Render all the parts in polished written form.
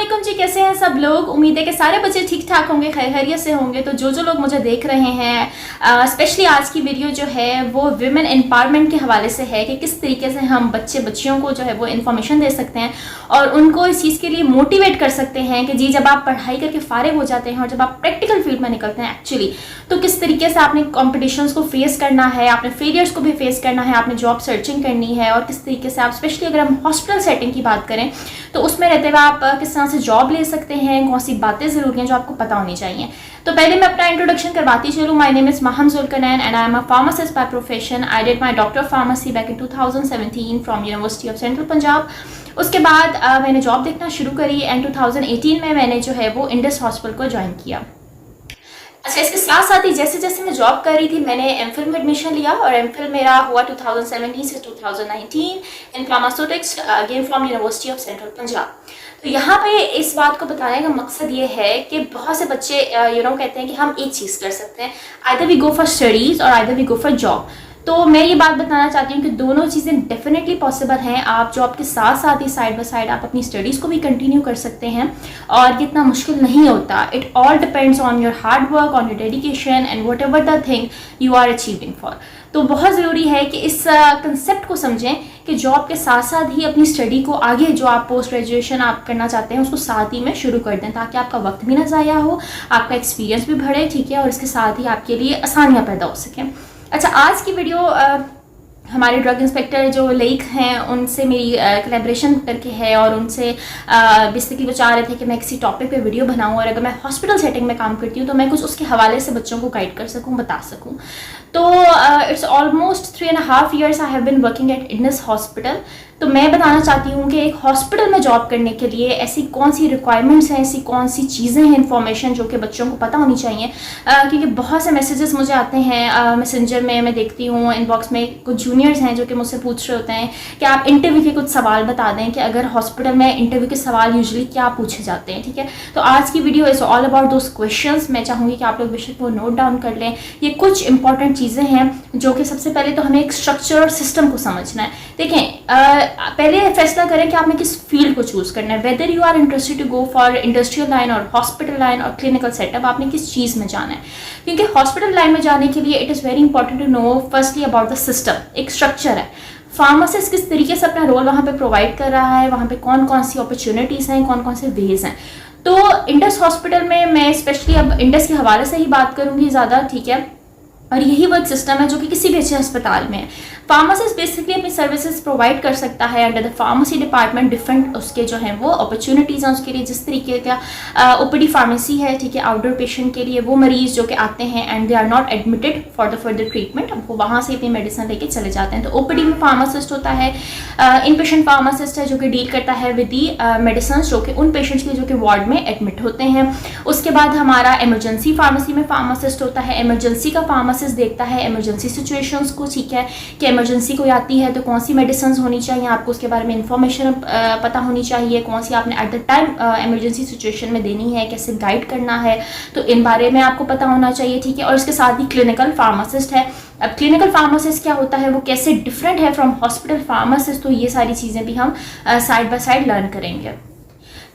अस्सलामुअलैकुम जी, कैसे हैं सब लोग। उम्मीद है कि सारे बच्चे ठीक ठाक होंगे, खैरियत से होंगे। तो जो लोग मुझे देख रहे हैं, स्पेशली आज की वीडियो जो है वो विमेन एम्पावरमेंट के हवाले से है कि किस तरीके से हम बच्चियों को जो है वो इन्फॉर्मेशन दे सकते हैं और उनको इस चीज़ के लिए मोटिवेट कर सकते हैं कि जी जब आप पढ़ाई करके फारिग हो जाते हैं और जब आप प्रैक्टिकल फील्ड में निकलते हैं एक्चुअली, तो किस तरीके से आपने कॉम्पिटिशन्स को फेस करना है, आपने फेलियर्स को भी फेस करना है, आपने जॉब सर्चिंग करनी है और किस तरीके से आप, स्पेशली अगर हम हॉस्पिटल सेटिंग की बात करें तो उसमें रहते हुए आप किस तरह से जॉब ले सकते हैं, कौन सी बातें ज़रूरी हैं जो आपको पता होनी चाहिए। तो पहले मैं अपना इंट्रोडक्शन करवाती चलूँ। My name is Maham Zulqarnain and I am a pharmacist by profession. I did my doctor of pharmacy back in 2017 from university of central Punjab. उसके बाद मैंने जॉब देखना शुरू करी एंड 2018 में मैंने जो है वो इंडस हॉस्पिटल को ज्वाइन किया। अच्छा, इसके साथ साथ ही जैसे जैसे मैं जॉब कर रही थी मैंने एमफिल में एडमिशन लिया और एमफिल मेरा हुआ 2017 से 2019 in pharmaceutics again from university of central Punjab. तो यहाँ पे इस बात को बताने का मकसद ये है कि बहुत से बच्चे कहते हैं कि हम एक चीज़ कर सकते हैं, either we go for studies और either we go for job. तो मैं ये बात बताना चाहती हूँ कि दोनों चीज़ें डेफिनेटली पॉसिबल हैं। आप जॉब के साथ साथ ही साइड बाय साइड आप अपनी स्टडीज़ को भी कंटिन्यू कर सकते हैं और इतना मुश्किल नहीं होता। It all depends on your hard work, on your dedication and whatever the thing you are achieving for. तो बहुत ज़रूरी है कि इस कंसेप्ट को समझें कि जॉब के साथ साथ ही अपनी स्टडी को आगे जो आप पोस्ट ग्रेजुएशन आप करना चाहते हैं उसको साथ ही में शुरू कर दें, ताकि आपका वक्त भी ना ज़ाया हो, आपका एक्सपीरियंस भी बढ़े, ठीक है, और इसके साथ ही आपके लिए आसानियाँ पैदा हो सकें। अच्छा, आज की वीडियो हमारे ड्रग इंस्पेक्टर जो लेक हैं उनसे मेरी कोलैबोरेशन करके है और उनसे बेसिकली वो चाह रहे थे कि मैं किसी टॉपिक पे वीडियो बनाऊं और अगर मैं हॉस्पिटल सेटिंग में काम करती हूँ तो मैं कुछ उसके हवाले से बच्चों को गाइड कर सकूँ, बता सकूँ। तो it's almost 3.5 years I have been working at Indus hospital. तो मैं बताना चाहती हूँ कि एक हॉस्पिटल में जॉब करने के लिए ऐसी कौन सी रिक्वायरमेंट्स हैं, ऐसी कौन सी चीज़ें हैं, इन्फॉर्मेशन जो कि बच्चों को पता होनी चाहिए। क्योंकि बहुत से मैसेजेस मुझे आते हैं मैसेंजर में, मैं देखती हूँ इनबॉक्स में कुछ जूनियर्स हैं जो कि मुझसे पूछ रहे होते हैं कि आप इंटरव्यू के कुछ सवाल बता दें कि अगर हॉस्पिटल में इंटरव्यू के सवाल यूजुअली क्या पूछे जाते हैं, ठीक है। तो आज की video is all about those questions. मैं चाहूँगी कि आप लोग बेशक वो नोट डाउन कर लें। ये कुछ इंपॉर्टेंट चीज़ें हैं जो कि सबसे पहले तो हमें एक स्ट्रक्चर और सिस्टम को समझना है। देखें, पहले फैसला करें कि आपने किस फील्ड को चूज़ करना है, whether you are interested to go for industrial line और हॉस्पिटल लाइन और क्लिनिकल सेटअप, आपने किस चीज़ में जाना है। क्योंकि हॉस्पिटल लाइन में जाने के लिए it is very important to know firstly about the system. एक स्ट्रक्चर है, फार्मासिस्ट किस तरीके से अपना रोल वहाँ पे प्रोवाइड कर रहा है, वहाँ पे कौन कौन सी अपॉर्चुनिटीज़ हैं, कौन कौन से वेज हैं। तो इंडस हॉस्पिटल में मैं स्पेशली अब इंडस के हवाले से ही बात करूँगी ज़्यादा, ठीक है। और यही वो सिस्टम है जो कि किसी भी अच्छे अस्पताल में है। फार्मासिस्ट बेसिकली अपनी सर्विसेज प्रोवाइड कर सकता है under the pharmacy department. Different उसके जो हैं वो अपॉर्चुनिटीज़ हैं उसके लिए, जिस तरीके का ओपीडी फार्मेसी है, ठीक है, आउटडोर पेशेंट के लिए, वो मरीज जो कि आते हैं and they are not admitted for the further treatment, वो वहाँ से अपनी मेडिसिन लेके चले जाते हैं। तो ओपीडी में फार्मासिस्ट होता है, इन पेशेंट फार्मासिस्ट है जो कि डील करता है विद दी मेडिसिन जो कि उन पेशेंट्स के जो कि वार्ड में एडमिट होते हैं। उसके बाद हमारा इमरजेंसी फार्मेसी में फार्मासिस्ट होता है। इमरजेंसी का फार्मासिस्ट देखता है इमरजेंसी सिचुएशंस को, ठीक है, कि इमरजेंसी कोई आती है तो कौन सी मेडिसिन होनी चाहिए, आपको उसके बारे में इंफॉर्मेशन पता होनी चाहिए, कौन सी आपने at the time emergency situation में देनी है, कैसे गाइड करना है, तो इन बारे में आपको पता होना चाहिए, ठीक है। और इसके साथ ही क्लिनिकल फार्मासिस्ट है। अब क्लिनिकल फार्मासिस्ट क्या होता है, वो कैसे डिफरेंट है फ्रॉम हॉस्पिटल फार्मासिस्ट, तो ये सारी चीज़ें भी हम साइड बाय साइड लर्न करेंगे।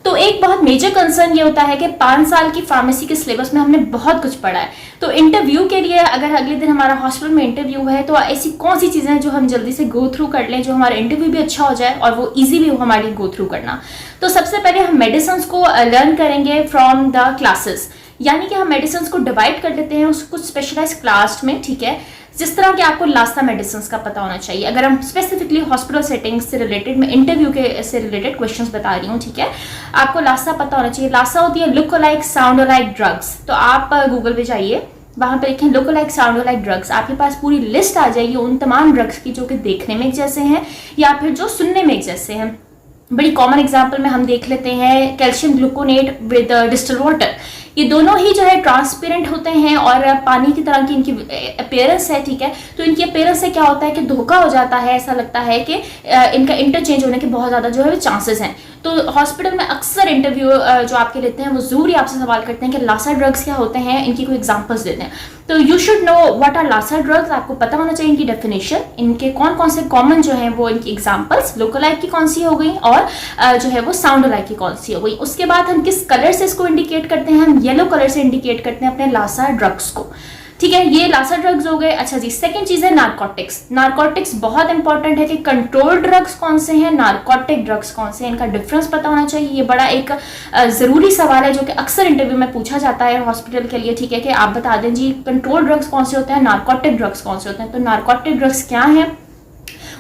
तो एक बहुत मेजर कंसर्न ये होता है कि 5 साल की फार्मेसी के सिलेबस में हमने बहुत कुछ पढ़ा है, तो इंटरव्यू के लिए अगर अगले दिन हमारा हॉस्पिटल में इंटरव्यू है तो ऐसी कौन सी चीज़ें हैं जो हम जल्दी से गो थ्रू कर लें, जो हमारा इंटरव्यू भी अच्छा हो जाए और वो ईजी भी हो हमारे लिए गो थ्रू करना। तो सबसे पहले हम मेडिसिन को लर्न करेंगे फ्रॉम द क्लासेस, यानी कि हम मेडिसिन को डिवाइड कर लेते हैं उसको कुछ स्पेशलाइज क्लास में, ठीक है। जिस तरह कि आपको लासा मेडिसिन का पता होना चाहिए, अगर हम स्पेसिफिकली हॉस्पिटल सेटिंग्स से रिलेटेड, मैं इंटरव्यू के से रिलेटेड क्वेश्चंस बता रही हूँ, ठीक है। आपको लासा पता होना चाहिए। लासा होती है look alike sound alike drugs. तो आप गूगल पे जाइए, वहाँ पे लिखें look alike sound alike drugs, आपके पास पूरी लिस्ट आ जाएगी उन तमाम ड्रग्स की जो कि देखने में एक जैसे हैं या फिर जो सुनने में एक जैसे हैं। बड़ी कॉमन एग्जाम्पल में हम देख लेते हैं calcium gluconate with distil water. ये दोनों ही जो है ट्रांसपेरेंट होते हैं और पानी की तरह की इनकी अपीयरेंस है, ठीक है। तो इनकी अपीयरेंस से क्या होता है कि धोखा हो जाता है, ऐसा लगता है कि इनका इंटरचेंज होने के बहुत ज़्यादा जो है चांसेस हैं। तो हॉस्पिटल में अक्सर इंटरव्यू जो आपके लेते हैं वो ज़रूर ही आपसे सवाल करते हैं कि लासा ड्रग्स क्या होते हैं, इनकी कोई एग्जांपल्स देते हैं। तो you should know what are LASA drugs, आपको पता होना चाहिए इनकी डेफिनेशन, इनके कौन कौन से कॉमन जो है वो इनकी एग्जांपल्स, लोकोलाइक की कौन सी हो गई और जो है वो साउंड लाइक की कौन सी हो गई। उसके बाद हम किस कलर से इसको इंडिकेट करते हैं, हम येलो कलर से इंडिकेट करते हैं अपने लासा ड्रग्स को। ठीक है, ये लासा ड्रग्स हो गए। अच्छा जी, सेकंड चीज है नारकोटिक्स। नारकोटिक्स बहुत इंपॉर्टेंट है कि कंट्रोल ड्रग्स कौन से हैं, नारकोटिक ड्रग्स कौन से हैं, इनका डिफरेंस पता होना चाहिए। ये बड़ा एक जरूरी सवाल है जो कि अक्सर इंटरव्यू में पूछा जाता है हॉस्पिटल के लिए। ठीक है, कि आप बता दें जी कंट्रोल ड्रग्स कौन से होते हैं, नारकोटिक ड्रग्स कौन से होते हैं। तो नारकोटिक ड्रग्स क्या हैं,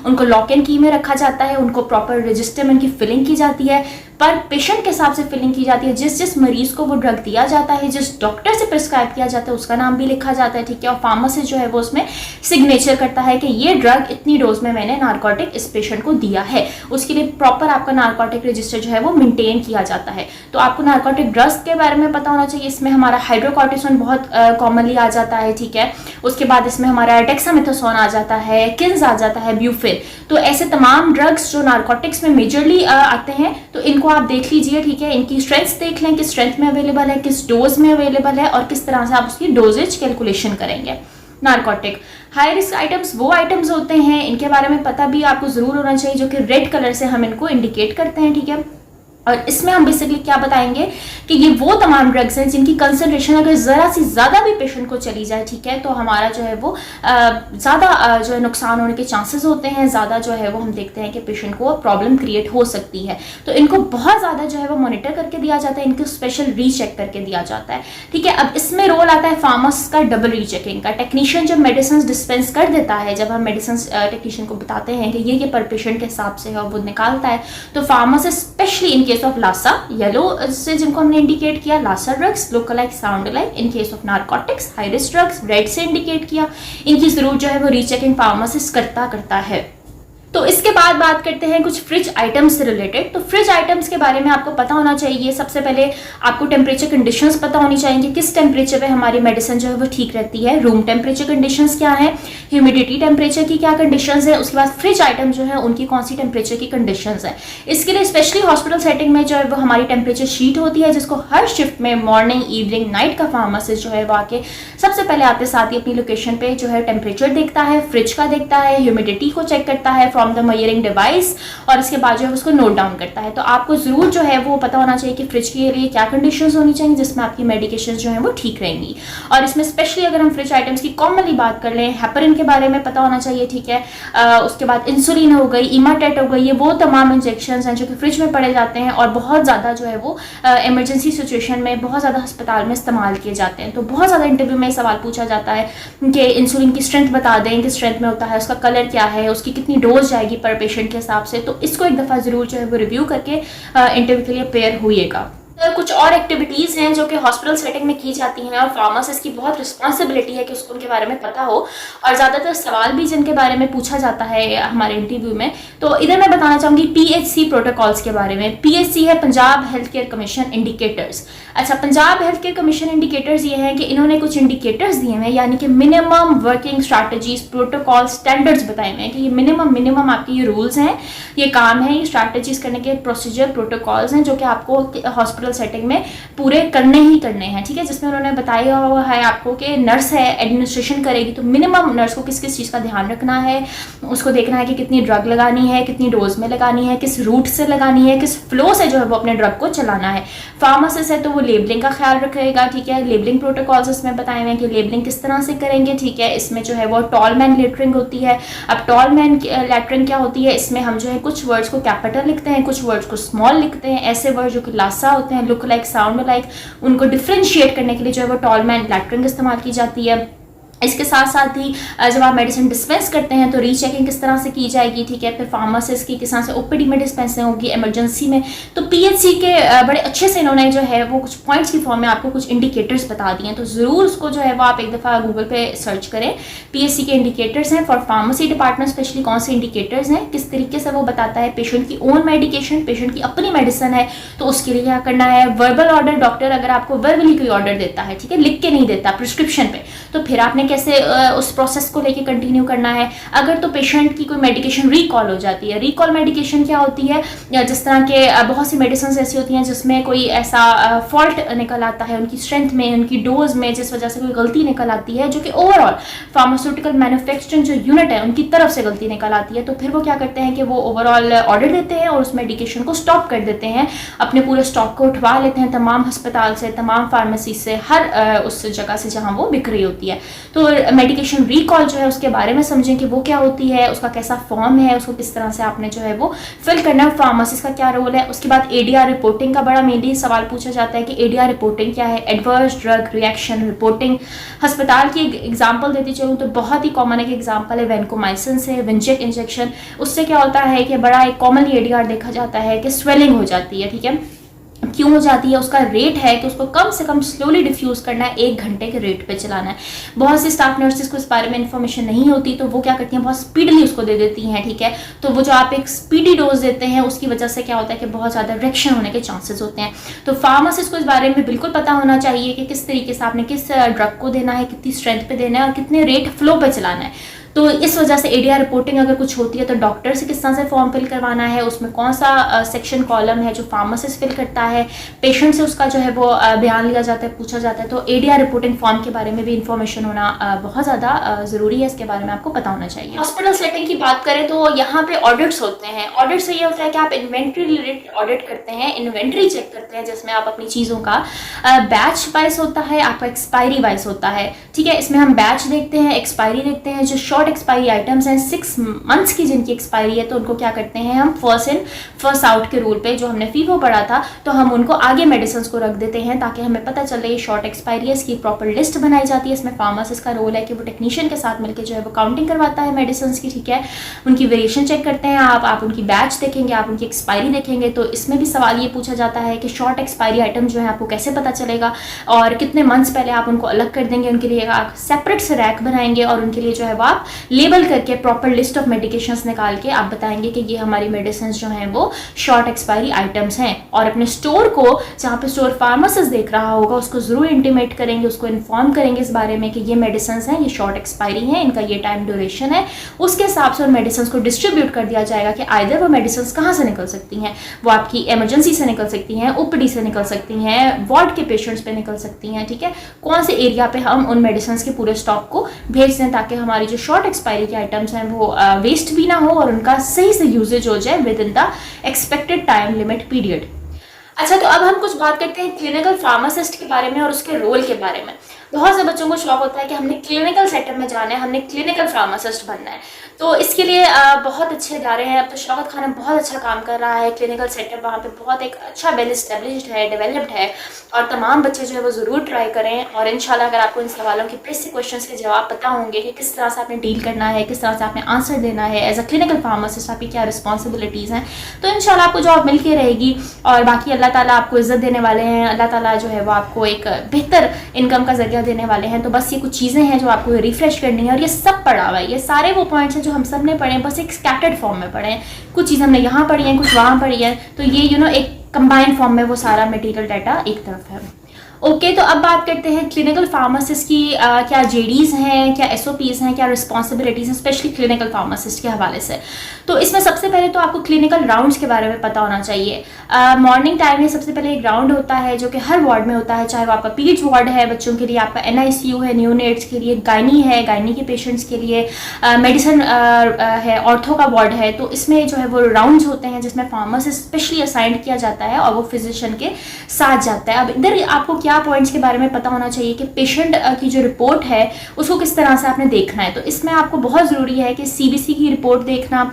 उनको लॉक एंड की में रखा जाता है, उनको प्रॉपर रजिस्टर में उनकी फिलिंग की जाती है, पर पेशेंट के हिसाब से फिलिंग की जाती है। जिस मरीज को वो ड्रग दिया जाता है, जिस डॉक्टर से प्रिस्क्राइब किया जाता है, उसका नाम भी लिखा जाता है। ठीक है, और फार्मासिस्ट जो है वो उसमें सिग्नेचर करता है कि ये ड्रग इतनी डोज में मैंने नारकोटिक इस पेशेंट को दिया है। उसके लिए प्रॉपर आपका नारकोटिक रजिस्टर जो है वो मेंटेन किया जाता है। तो आपको नारकोटिक ड्रग्स के बारे में पता होना चाहिए। इसमें हमारा हाइड्रोकॉर्टिसोन बहुत कॉमनली आ जाता है। ठीक है, उसके बाद इसमें हमारा डेक्सामेथासोन आ जाता है, किन्स आ जाता है, ब्यूफिन। तो ऐसे तमाम ड्रग्स जो नारकोटिक्स में मेजरली आते हैं, तो इनको आप देख लीजिए। ठीक है, इनकी स्ट्रेंथ देख लें, किस स्ट्रेंथ में अवेलेबल है, किस डोज में अवेलेबल है और किस तरह से आप उसकी डोजेज कैलकुलेशन करेंगे। नारकोटिक हाई रिस्क आइटम्स वो आइटम्स होते हैं, इनके बारे में पता भी आपको जरूर होना चाहिए, जो कि रेड कलर से हम इनको इंडिकेट करते हैं। ठीक है, और इसमें हम बेसिकली क्या बताएंगे कि ये वो तमाम ड्रग्स हैं जिनकी कंसंट्रेशन अगर ज़रा सी ज़्यादा भी पेशेंट को चली जाए, ठीक है, तो हमारा जो है वो ज़्यादा जो है नुकसान होने के चांसेस होते हैं, ज़्यादा जो है वो हम देखते हैं कि पेशेंट को प्रॉब्लम क्रिएट हो सकती है। तो इनको बहुत ज़्यादा जो है वो मॉनिटर करके दिया जाता है, इनको स्पेशल रीचेक करके दिया जाता है। ठीक है, अब इसमें रोल आता है फार्मासिस्ट का डबल रीचेकिंग का। टेक्नीशियन जब मेडिसिन डिस्पेंस कर देता है, जब हम मेडिसिन टेक्नीशियन को बताते हैं कि ये पर पेशेंट के हिसाब से है, वो निकालता है, तो pharmacist specially in case of LASA, yellow से जिनको हमने इंडिकेट किया LASA drugs, lookalike, sound like, in case of narcotics, high risk drugs, red से इंडिकेट किया, इनकी जरूर जो है वो रीचेकिंग फार्मासिस्ट करता है। तो इसके बाद बात करते हैं कुछ फ्रिज आइटम्स से रिलेटेड। तो फ्रिज आइटम्स के बारे में आपको पता होना चाहिए। सबसे पहले आपको टेम्परेचर कंडीशंस पता होनी चाहिए कि किस टेम्परेचर पे हमारी मेडिसिन जो है वो ठीक रहती है। रूम टेम्परेचर कंडीशंस क्या है, ह्यूमिडिटी टेम्परेचर की क्या कंडीशंस है, उसके बाद फ्रिज आइटम जो है उनकी कौन सी टेम्परेचर की कंडीशंस है। इसके लिए स्पेशली हॉस्पिटल सेटिंग में जो है वो हमारी टेम्परेचर शीट होती है, जिसको हर शिफ्ट में मॉर्निंग, इवनिंग, नाइट का फार्मासिस्ट जो है वो आके सबसे पहले आपके साथ ही अपनी लोकेशन पे जो है टेम्परेचर देखता है, फ्रिज का देखता है, ह्यूमिडिटी को चेक करता है फ्रॉम द मेजरिंग डिवाइस, और इसके बाद जो है उसको नोट डाउन करता है। तो आपको जरूर जो है वो पता होना चाहिए कि फ्रिज के लिए क्या कंडीशंस होनी चाहिए जिसमें आपकी मेडिकेशन जो है वो ठीक रहेंगी। और इसमें स्पेशली अगर हम फ्रिज आइटम्स की कॉमनली बात कर लें, हेपरिन के बारे में पता होना चाहिए। ठीक है, उसके बाद इंसुलिन हो गई, इमाटेट हो गई, ये वो तमाम इंजेक्शन हैं जो कि फ्रिज में पड़े जाते हैं और बहुत ज़्यादा जो है वो इमरजेंसी सिचुएशन में बहुत ज़्यादा अस्पताल में इस्तेमाल किए जाते हैं। तो बहुत ज़्यादा इंटरव्यू में सवाल पूछा जाता है कि इंसुलिन की स्ट्रेंथ बता दें, किस स्ट्रेंथ में होता है, उसका कलर क्या है, उसकी कितनी डोज जाएगी पर पेशेंट के हिसाब से। तो इसको एक दफ़ा ज़रूर जो है वो रिव्यू करके इंटरव्यू के लिए प्रिपेयर होइएगा। कुछ और एक्टिविटीज़ हैं जो कि हॉस्पिटल सेटिंग में की जाती हैं और फार्मासिस्ट की बहुत रिस्पॉन्सिबिलिटी है कि उसको उनके बारे में पता हो, और ज़्यादातर सवाल भी जिनके बारे में पूछा जाता है हमारे इंटरव्यू में। तो इधर मैं बताना चाहूँगी PHC प्रोटोकॉल्स के बारे में। PHC है Punjab health care commission indicators. अच्छा, Punjab health care commission indicators ये हैं कि इन्होंने कुछ इंडिकेटर्स दिए हैं, यानी कि minimum working strategies, protocol, standards बताए हुए हैं कि ये मिनिमम आपके ये रूल्स हैं, ये काम है, ये स्ट्रैटेजीज करने के प्रोसीजर, प्रोटोकॉल्स हैं जो कि आपको हॉस्पिटल सेटिंग में पूरे करने ही करने हैं। ठीक है, जिसमें उन्होंने बताया हुआ है आपको कि नर्स है एडमिनिस्ट्रेशन करेगी, तो मिनिमम नर्स को किस किस चीज़ का ध्यान रखना है, उसको देखना है कि कितनी ड्रग लगानी है, कितनी डोज में लगानी है, किस रूट से लगानी है, किस फ्लो से जो है वो अपने ड्रग को चलाना है। फार्मासिस्ट है तो वो लेबलिंग का ख्याल रखेगा। ठीक है, लेबलिंग प्रोटोकॉल्स इसमें बताए हुए हैं कि लेबलिंग किस तरह से करेंगे। ठीक है, इसमें जो है वो टॉल मैन लेटरिंग होती है। अब टॉल मैन लेटरिंग क्या होती है, इसमें हम जो है कुछ वर्ड्स को कैपिटल लिखते हैं, कुछ वर्ड्स को स्मॉल लिखते हैं। ऐसे वर्ड जो कि लासा होते हैं, लुक लाइक, साउंड लाइक, उनको डिफ्रेंशिएट करने के लिए जो है वो टॉल मैन लेटरिंग इस्तेमाल की जाती है। इसके साथ साथ ही जब आप मेडिसिन डिस्पेंस करते हैं तो रीचेकिंग किस तरह से की जाएगी। ठीक है, फिर फार्मासिस्ट की किस तरह से ओपीडी में डिस्पेंसिंग होगी, इमरजेंसी में। तो PHC के बड़े अच्छे से इन्होंने जो है वो कुछ पॉइंट्स की फॉर्म में आपको कुछ इंडिकेटर्स बता दिए हैं, तो ज़रूर उसको जो है वो आप एक दफ़ा गूगल पे सर्च करें। PHC के इंडिकेटर्स हैं फॉर फार्मेसी डिपार्टमेंट, स्पेशली कौन से इंडिकेटर्स हैं, किस तरीके से वो बताता है। पेशेंट की ओन मेडिकेशन, पेशेंट की अपनी मेडिसिन है तो उसके लिए क्या करना है। वर्बल ऑर्डर, डॉक्टर अगर आपको वर्बली कोई ऑर्डर देता है, ठीक है, लिख के नहीं देता प्रिस्क्रिप्शन पे, तो फिर आपने कैसे उस प्रोसेस को लेके कंटिन्यू करना है। अगर तो पेशेंट की कोई मेडिकेशन रिकॉल हो जाती है, रिकॉल मेडिकेशन क्या होती है, जिस तरह के बहुत सी मेडिसिन ऐसी होती हैं जिसमें कोई ऐसा फॉल्ट निकल आता है उनकी स्ट्रेंथ में, उनकी डोज में, जिस वजह से कोई गलती निकल आती है, जो कि ओवरऑल फार्मास्यूटिकल मैन्युफैक्चरिंग जो यूनिट है उनकी तरफ से गलती निकल आती है, तो फिर वो क्या करते हैं कि वो ओवरऑल ऑर्डर देते हैं और उस मेडिकेशन को स्टॉप कर देते हैं, अपने पूरे स्टॉक को उठवा लेते हैं तमाम अस्पताल से, तमाम फार्मेसी से, हर उस जगह से जहाँ वो बिक रही होती है। तो मेडिकेशन रिकॉल जो है उसके बारे में समझें कि वो क्या होती है, उसका कैसा फॉर्म है, उसको किस तरह से आपने जो है वो फिल करना है, फार्मासिस्ट का क्या रोल है। उसके बाद एडीआर रिपोर्टिंग का बड़ा मेनली सवाल पूछा जाता है कि एडीआर रिपोर्टिंग क्या है, एडवर्स ड्रग रिएक्शन रिपोर्टिंग। अस्पताल की एग्जांपल देती चलूँ तो बहुत ही कॉमन एक एग्जांपल है वैनकोमाइसिन से, विंचेक इंजेक्शन। उससे क्या होता है कि बड़ा एक कॉमनली एडीआर देखा जाता है कि स्वेलिंग हो जाती है, ठीक है। क्यों हो जाती है, उसका रेट है कि उसको कम से कम स्लोली डिफ्यूज करना है, 1 घंटे के रेट पे चलाना है। बहुत सी स्टाफ नर्सेज को इस बारे में इन्फॉर्मेशन नहीं होती, तो वो क्या करती हैं, बहुत स्पीडली उसको दे देती हैं, ठीक है। तो वो जो आप एक स्पीडी डोज देते हैं उसकी वजह से क्या होता है कि बहुत ज़्यादा रिएक्शन होने के चांसेस होते हैं। तो फार्मासिस्ट को इस बारे में बिल्कुल पता होना चाहिए कि किस तरीके से आपने किस ड्रग को देना है, कितनी स्ट्रेंथ पे देना है और कितने रेट फ्लो पे चलाना है। तो इस वजह से एडीआर रिपोर्टिंग अगर कुछ होती है तो डॉक्टर से किस तरह से फॉर्म फिल करवाना है, उसमें कौन सा सेक्शन कॉलम है जो फार्मासिस्ट फिल करता है, पेशेंट से उसका जो है वो बयान लिया जाता है, पूछा जाता है। तो एडीआर रिपोर्टिंग फॉर्म के बारे में भी इंफॉर्मेशन होना बहुत ज़्यादा ज़रूरी है, इसके बारे में आपको पता होना चाहिए। हॉस्पिटल सेटिंग की बात करें तो यहाँ पे ऑडिट्स होते हैं। ऑडिट से ये होता है कि आप इन्वेंट्री रिलेटेड ऑडिट करते हैं, इन्वेंट्री चेक करते हैं, जिसमें आप अपनी चीज़ों का बैच वाइज होता है, आपका एक्सपायरी वाइज होता है, ठीक है। इसमें हम बैच देखते हैं, एक्सपायरी देखते हैं। जो शॉर्ट एक्सपायरी आइटम्स हैं 6 मंथ्स की जिनकी एक्सपायरी है, तो उनको क्या करते हैं हम फर्स्ट इन फर्स्ट आउट के रूल पे, जो हमने फीफो पढ़ा था, तो हम उनको आगे मेडिसिन को रख देते हैं ताकि हमें पता चले ये शॉर्ट एक्सपायरी है। इसकी प्रॉपर लिस्ट बनाई जाती है। इसमें फार्मासिस्ट का रोल है कि वो टेक्नीशियन के साथ मिलकर जो है वो काउंटिंग करवाता है मेडिसिन की, ठीक है। उनकी वेरिएशन चेक करते हैं आप उनकी बैच देखेंगे, आप उनकी एक्सपायरी देखेंगे। तो इसमें भी सवाल ये पूछा जाता है कि शॉर्ट एक्सपायरी आइटम जो है आपको कैसे पता चलेगा और कितने मंथ्स पहले आप उनको अलग कर देंगे, उनके लिए आप सेपरेट से रैक बनाएंगे और उनके लिए जो है वो आप लेबल करके प्रॉपर लिस्ट ऑफ मेडिकेशंस निकाल के आप बताएंगे कि ये हमारी मेडिसिन जो हैं वो शॉर्ट एक्सपायरी आइटम्स हैं। और अपने स्टोर को, जहाँ पे स्टोर फार्मासिस्ट देख रहा होगा, उसको जरूर इंटीमेट करेंगे, उसको इन्फॉर्म करेंगे इस बारे में कि ये मेडिसिन हैं, ये शॉर्ट एक्सपायरी हैं, इनका ये टाइम ड्यूरेशन है। उसके हिसाब से उन मेडिसिन को डिस्ट्रीब्यूट कर दिया जाएगा कि आइदर वो मेडिसिन कहाँ से निकल सकती हैं, वो आपकी इमरजेंसी से निकल सकती हैं, ओपीडी से निकल सकती हैं, वार्ड के पेशेंट्स पे निकल सकती हैं, ठीक है। कौन से एरिया पे हम उन मेडिसिन के पूरे स्टॉक को भेज दें ताकि हमारी जो शॉर्ट एक्सपायरी के आइटम्स हैं वो वेस्ट भी ना हो और उनका सही से यूजेज हो जाए with in the expected time limit period. अच्छा, तो अब हम कुछ बात करते हैं क्लिनिकल फार्मासिस्ट के बारे में और उसके रोल के बारे में। बहुत से बच्चों को शौक होता है कि हमने क्लिनिकल सेटअप में जाना है, हमने क्लिनिकल फार्मासिस्ट बनना है। तो इसके लिए बहुत अच्छे इदारे हैं। अब तो शौकत खान बहुत अच्छा काम कर रहा है, क्लिनिकल सेटअप वहाँ पे बहुत एक अच्छा वेल इस्टेब्लिश्ड है, डेवलप्ड है, और तमाम बच्चे जो है वो ज़रूर ट्राई करें। और इंशाल्लाह अगर आपको इन सवालों के बेसिक क्वेश्चंस के जवाब पता होंगे कि किस तरह से आपने डील करना है, किस तरह से आपने आंसर देना है एज अ क्लिनिकल फार्मासिस्ट, आपकी क्या रिस्पॉन्सिबिलिटीज़ हैं, तो इंशाल्लाह आपको जॉब मिल के रहेगी। और बाकी अल्लाह ताला आपको इज़्ज़त देने वाले हैं, अल्लाह ताला जो है वो आपको एक बेहतर इनकम का जरिया देने वाले हैं। तो बस ये कुछ चीज़ें हैं जो आपको रिफ्रेश करनी है, और ये सब पढ़ा हुआ है, ये सारे वो पॉइंट्स हैं जो हम सब ने पढ़े हैं, बस एक स्कैटर्ड फॉर्म में पढ़े हैं। कुछ चीज़ हमने यहाँ पढ़ी है, कुछ वहाँ पढ़ी है, तो ये एक कंबाइंड फॉर्म में वो सारा मटेरियल डाटा एक तरफ है। ओके, तो अब बात करते हैं क्लिनिकल फार्मासिस्ट की क्या जेडीज़ हैं, क्या एसओपीज़ हैं, क्या रिस्पॉन्सिबिलिटीज़ हैं, स्पेशली क्लिनिकल फार्मासिस्ट के हवाले से। तो इसमें सबसे पहले तो आपको क्लिनिकल राउंड्स के बारे में पता होना चाहिए। मॉर्निंग टाइम में सबसे पहले एक राउंड होता है जो कि हर वार्ड में होता है, चाहे वो आपका पीड्स वार्ड है बच्चों के लिए, आपका NICU है न्यूनेट्स के लिए, गायनी है गायनी के पेशेंट्स के लिए, मेडिसिन है, ऑर्थो का वार्ड है। तो इसमें जो है वो राउंड्स होते हैं जिसमें फार्मासिस्ट स्पेशली असाइन किया जाता है और वो फिजिशियन के साथ जाता है। अब इधर आपको क्या पॉइंट्स के बारे में पता होना चाहिए कि पेशेंट की जो रिपोर्ट है उसको किस तरह से आपने देखना है। तो इसमें आपको बहुत ज़रूरी है कि CBC की रिपोर्ट देखना,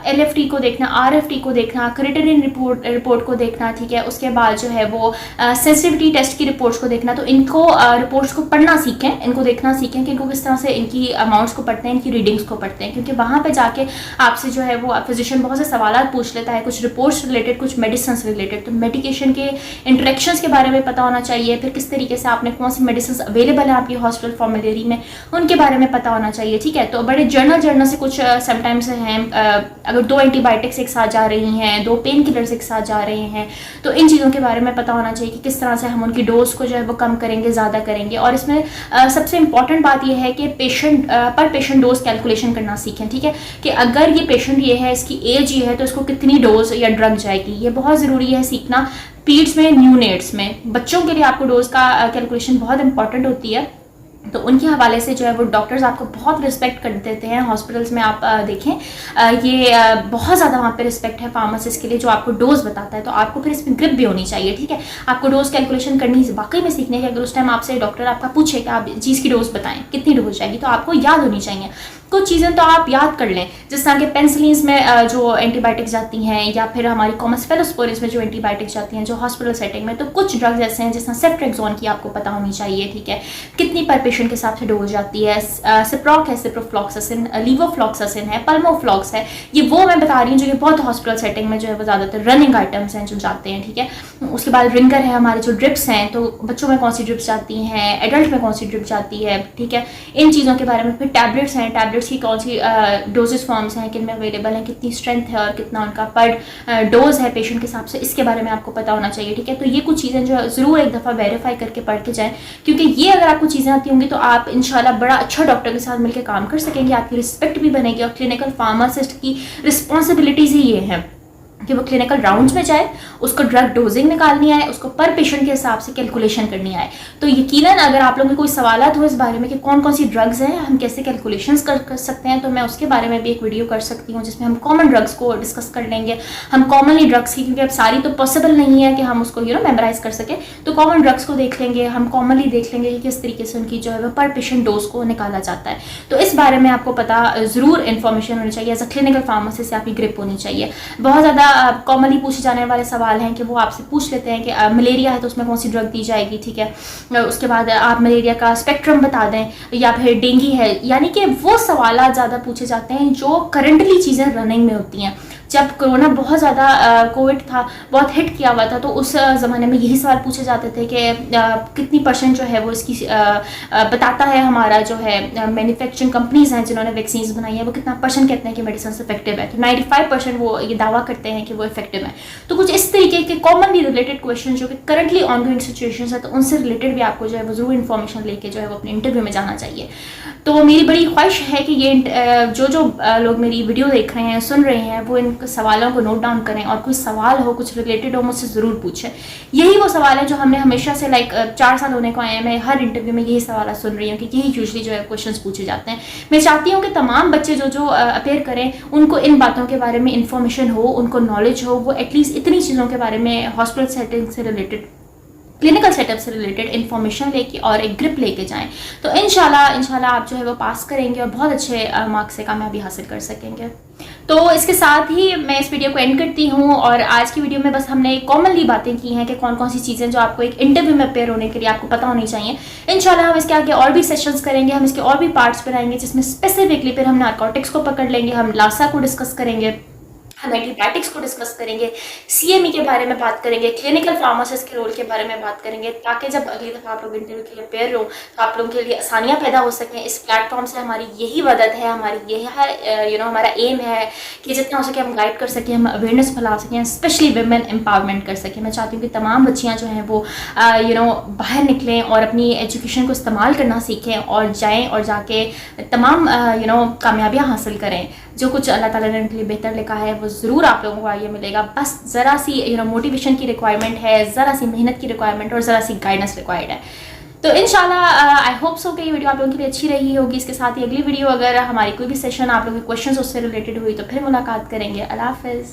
LFT को देखना, RFT को देखना, क्रिटेरिन रिपोर्ट को देखना, ठीक है। उसके बाद जो है वो सेंसिटिविटी टेस्ट की रिपोर्ट्स को देखना। तो इनको रिपोर्ट्स को पढ़ना सीखें, इनको देखना सीखें कि इनको किस तरह से इनकी अमाउंट्स को पढ़ते हैं, इनकी रीडिंग्स को पढ़ते हैं, क्योंकि वहाँ पर जाके आपसे जो है वो फिजिशियन बहुत से सवाल पूछ लेता है, कुछ रिपोर्ट्स रिलेटेड, कुछ मेडिसिन रिलेटेड। तो मेडिकेशन के इंटरेक्शंस के बारे में पता होना चाहिए, फिर किस तरीके से आपने कौन सी मेडिसिन अवेलेबल है आपकी हॉस्पिटल फॉर्मुलरी में, उनके बारे में पता होना चाहिए, ठीक है। तो बड़े जर्नल से कुछ समटाइम्स हैं, अगर 2 एंटीबायोटिक्स एक साथ जा रही हैं, 2 पेन किलर्स एक साथ जा रहे हैं, तो इन चीज़ों के बारे में पता होना चाहिए कि किस तरह से हम उनकी डोज को जो है वो कम करेंगे, ज़्यादा करेंगे। और इसमें सबसे इंपॉर्टेंट बात यह है कि पर पेशेंट डोज कैलकुलेशन करना सीखें, ठीक है, कि अगर ये पेशेंट ये है, इसकी एज ये है, तो इसको कितनी डोज या ड्रग जाएगी, ये बहुत ज़रूरी है सीखना। पीड्स में, न्यूनेट्स में, बच्चों के लिए आपको डोज का कैलकुलेशन बहुत इंपॉर्टेंट होती है। तो उनके हवाले से जो है वो डॉक्टर्स आपको बहुत रिस्पेक्ट कर देते हैं। हॉस्पिटल्स में आप देखें, ये बहुत ज़्यादा वहाँ पे रिस्पेक्ट है फार्मासिस्ट के लिए जो आपको डोज बताता है। तो आपको फिर इसमें ग्रिप भी होनी चाहिए, ठीक है। आपको डोज कैलकुलेशन करनी वाकई में सीखने की, अगर उस टाइम आपसे डॉक्टर आपका पूछे कि आप चीज़ की डोज बताएं, कितनी डोज जाएगी, तो आपको याद होनी चाहिए। कुछ चीज़ें तो आप याद कर लें, जिस तरह के पेंसिलिन्स में जो एंटीबायोटिक्स जाती हैं, या फिर हमारी कॉमन स्फेलोस्पोरिन्स में जो एंटीबायोटिक्स जाती हैं जो हॉस्पिटल सेटिंग में, तो कुछ ड्रग्स ऐसे हैं जिस तरह सेफ्ट्रेक्सोन की आपको पता होनी चाहिए, ठीक है, कितनी पर पेशेंट के हिसाब से डोज जाती है। सिप्रोक है, सिप्रोफ्लॉक्सासिन, लीवोफ्लॉक्सासिन है, पल्मोफ्लॉक्स है, ये वो मैं बता रही हूँ जो कि बहुत हॉस्पिटल सेटिंग में जो है वो ज़्यादातर रनिंग आइटम्स हैं जो जाते हैं, ठीक है। उसके बाद रिंगर है, हमारे जो ड्रिप्स हैं, तो बच्चों में कौन सी ड्रिप्स जाती हैं, एडल्ट में कौन सी ड्रिप जाती है, ठीक है, इन चीज़ों के बारे में। फिर टैबलेट्स हैं, टैबलेट्स की कौन सी डोजेस फॉर्म्स हैं, किन में अवेलेबल हैं, कितनी स्ट्रेंथ है और कितना उनका पर डोज है पेशेंट के हिसाब से, इसके बारे में आपको पता होना चाहिए, ठीक है। तो ये कुछ चीज़ें जो ज़रूर एक दफ़ा वेरीफाई करके पढ़ के जाएँ, क्योंकि ये अगर आपको चीज़ें आती होंगी तो आप इंशाल्लाह बड़ा अच्छा डॉक्टर के साथ मिलकर काम कर सकेंगे, आपकी रिस्पेक्ट भी बनेगी। और क्लिनिकल फार्मासिस्ट की रिस्पॉन्सिबिलिटीज़ ही ये हैं कि वो क्लिनिकल राउंड्स में जाए, उसको ड्रग डोजिंग निकालनी आए, उसको पर पेशेंट के हिसाब से कैलकुलेशन करनी आए। तो यकीनन अगर आप लोगों को कोई सवालात हो इस बारे में कि कौन कौन सी ड्रग्स हैं, हम कैसे कैलकुलेशंस कर सकते हैं, तो मैं उसके बारे में भी एक वीडियो कर सकती हूँ जिसमें हम कॉमन ड्रग्स को डिस्कस कर लेंगे। हम कॉमनली ड्रग्स की, क्योंकि अब सारी तो पॉसिबल नहीं है कि हम उसको मेमोराइज कर सकें, तो कॉमन ड्रग्स को देख लेंगे, हम कॉमनली देख लेंगे कि किस तरीके से उनकी जो है वो पर पेशेंट डोज को निकाला जाता है। तो इस बारे में आपको पता ज़रूर इन्फॉर्मेशन होनी चाहिए, एज अ क्लिनिकल फार्मासिस्ट से आपकी ग्रिप होनी चाहिए। बहुत ज़्यादा कॉमनली पूछे जाने वाले सवाल हैं कि वो आपसे पूछ लेते हैं कि मलेरिया है तो उसमें कौन सी ड्रग दी जाएगी, ठीक है। उसके बाद आप मलेरिया का स्पेक्ट्रम बता दें, या फिर डेंगू है, यानी कि वो सवाल ज़्यादा पूछे जाते हैं जो करंटली चीज़ें रनिंग में होती हैं। जब कोरोना बहुत ज़्यादा कोविड था, बहुत हिट किया हुआ था, तो उस ज़माने में यही सवाल पूछे जाते थे कि कितनी % जो है वो इसकी बताता है हमारा जो है मैन्युफैक्चरिंग कंपनीज़ हैं जिन्होंने वैक्सीन बनाई है, वो कितना % कहते हैं कि मेडिसिन इफेक्टिव है। तो 95% वो ये दावा करते हैं कि वो इफेक्टिव है। तो कुछ इस तरीके के कॉमनली रिलेटेड क्वेश्चन जो कि करंटली ऑनगोइंग सिचुएशन है, तो उनसे रिलेटेड भी आपको जो है वो ज़रूर इन्फॉर्मेशन लेके जो है वो अपने इंटरव्यू में जाना चाहिए। तो मेरी बड़ी ख्वाहिश है कि ये जो लोग मेरी वीडियो देख रहे हैं, सुन रहे हैं, वो इन सवालों को नोट डाउन करें, और कोई सवाल हो, कुछ रिलेटेड हो, मुझसे ज़रूर पूछें। यही वो सवाल है जो हमने हमेशा से 4 साल होने को आए हैं, मैं हर इंटरव्यू में यही सवाल सुन रही हूँ कि यही यूजली जो है क्वेश्चंस पूछे जाते हैं। मैं चाहती हूँ कि तमाम बच्चे जो अपेयर करें, उनको इन बातों के बारे में इंफॉर्मेशन हो, उनको नॉलेज हो, वो एटलीस्ट इतनी चीज़ों के बारे में हॉस्पिटल सेटिंग से रिलेटेड, क्लिनिकल सेटअप से रिलेटेड इन्फॉर्मेशन लेके और एक ग्रिप लेके जाएं। तो इंशाल्लाह आप जो है वो पास करेंगे और बहुत अच्छे मार्क्स से कामयाबी हासिल कर सकेंगे। तो इसके साथ ही मैं इस वीडियो को एंड करती हूँ, और आज की वीडियो में बस हमने कॉमनली बातें की हैं कि कौन कौन सी चीज़ें जो आपको एक इंटरव्यू में अपेयर होने के लिए आपको पता होनी चाहिए। इंशाल्लाह हम इसके आगे और भी सेशंस करेंगे, हम इसके और भी पार्ट्स बनाएंगे जिसमें स्पेसिफिकली फिर हम नारकोटिक्स को पकड़ लेंगे, हम लासा को डिस्कस करेंगे, हम एंटीबायोटिक्स को डिस्कस करेंगे, CME के बारे में बात करेंगे, क्लिनिकल फार्मासिस्ट के रोल के बारे में बात करेंगे, ताकि जब अगली दफ़ा आप लोग इंटरव्यू के लिए अपेयर हो तो आप लोगों के लिए आसानियाँ पैदा हो सकें। इस प्लेटफॉर्म से हमारी यही मदद है, हमारी यही है हमारा एम है कि जितना हो सके हम गाइड कर सकें, हम अवेयरनेस फैला सकें, स्पेशली वुमेन एम्पावरमेंट कर सकें। मैं चाहती हूँ कि तमाम बच्चियाँ जो हैं वो बाहर निकलें और अपनी एजुकेशन को इस्तेमाल करना सीखें, और जाएँ और जाके तमाम कामयाबियाँ हासिल करें। जो कुछ अल्लाह ताला ने उनके लिए बेहतर लिखा है वो ज़रूर आप लोगों को ये मिलेगा। बस ज़रा सी मोटिवेशन की रिक्वायरमेंट है, ज़रा सी मेहनत की रिक्वायरमेंट और ज़रा सी गाइडेंस रिक्वायर्ड है। तो इंशाल्लाह आई होप सो कि ये वीडियो आप लोगों के लिए अच्छी रही होगी। इसके साथ ही अगली वीडियो, अगर हमारी कोई भी सेशन आप लोगों के क्वेश्चन उससे रिलेटेड हुई, तो फिर मुलाकात करेंगे। अल्लाह हाफ़िज़।